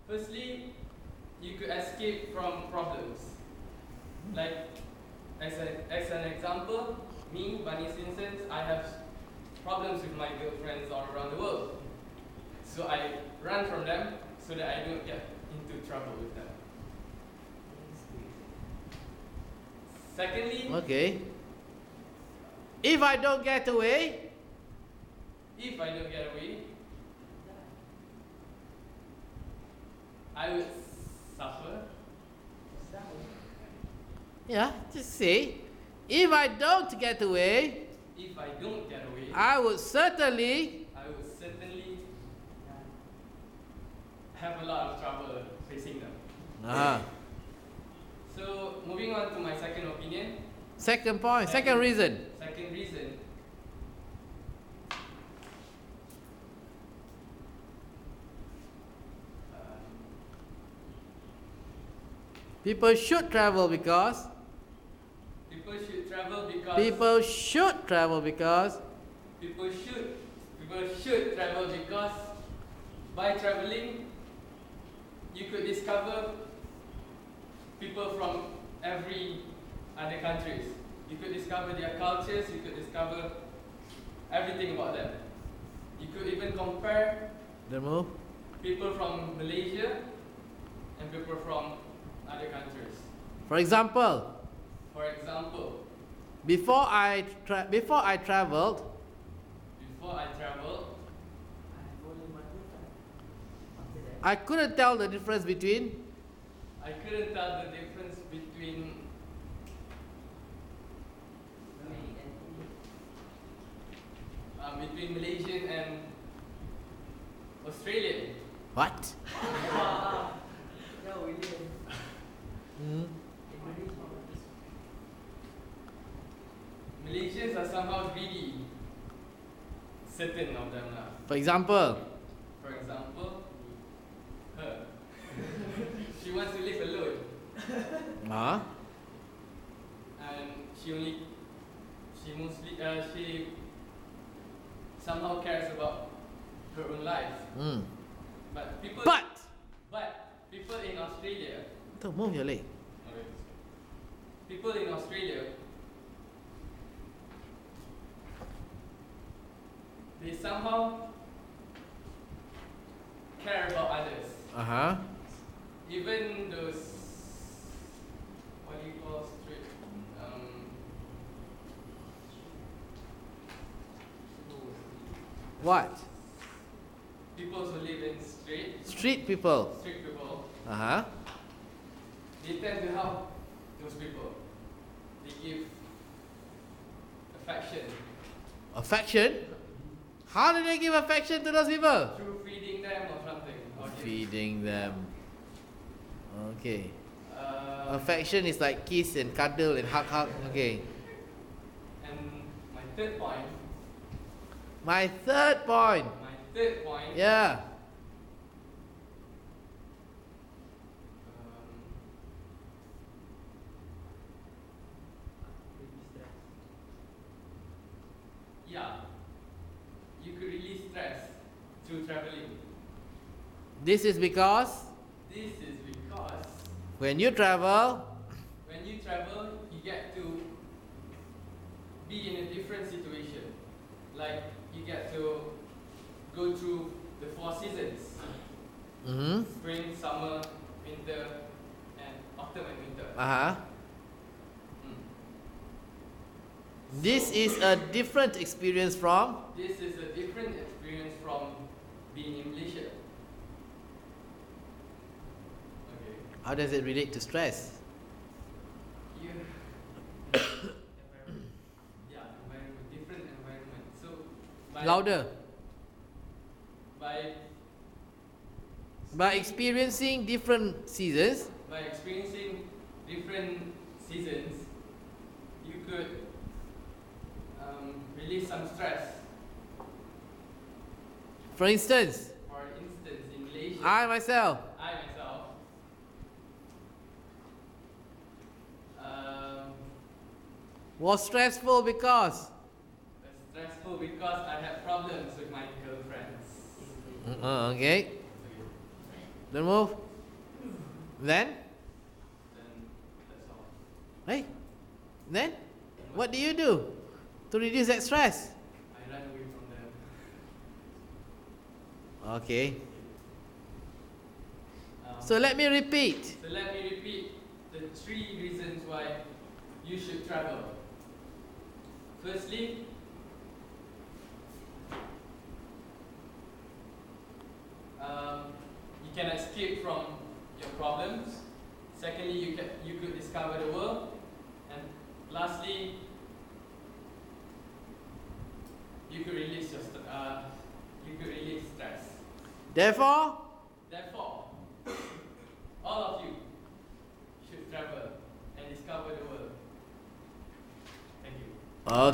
Firstly, you could escape from problems. Like, as an example, me, Barney, Stinson, I have problems with my girlfriends all around the world. So I run from them so that I don't get into trouble with them. Secondly, Okay. If I don't get away, I would suffer. yeah, just say, if I don't get away, I would certainly have a lot of trouble facing them. Ah. So moving on to my second opinion. Second point, second reason. Second reason. People should travel because People should travel because by traveling you could discover people from every other countries. You could discover their cultures, you could discover everything about them. You could even compare people from Malaysia and people from other countries. For example, before I traveled, I couldn't tell the difference between between Malaysian and Australian. what? Malaysians are somehow greedy. Certain of them lah. For example, her. She wants to live alone. And she somehow cares about her own life. But people in Australia. Don't move your leg. People in Australia, they somehow care about others. Even those, what do you call street? What? People who live in Street people. They tend to help those people. They give affection. Affection? How do they give affection to those people? Through feeding them or something. Feeding them. Okay. Affection is like kiss and cuddle and hug. Okay. And my third point. Yeah. You could release stress through traveling. This is because when you travel, you get to be in a different situation. Like you get to go through the 4 seasons. Spring, summer, winter, and autumn and winter. This is a different experience from being in Malaysia. How does it relate to stress? Different environment. So Louder. By experiencing different seasons, you could release some stress. for instance, In Malaysia, I myself was stressful because I had problems with my girlfriends. okay. Don't move. Then? That's all. Hey? Then? What do you do to reduce that stress? I run away from them. Okay. So let me repeat. So let me repeat the 3 reasons why you should travel. Firstly, you can escape from your problems. Secondly, you could discover the world. And lastly, you could release stress. Therefore, all of you should travel and discover the world. Thank you. okay.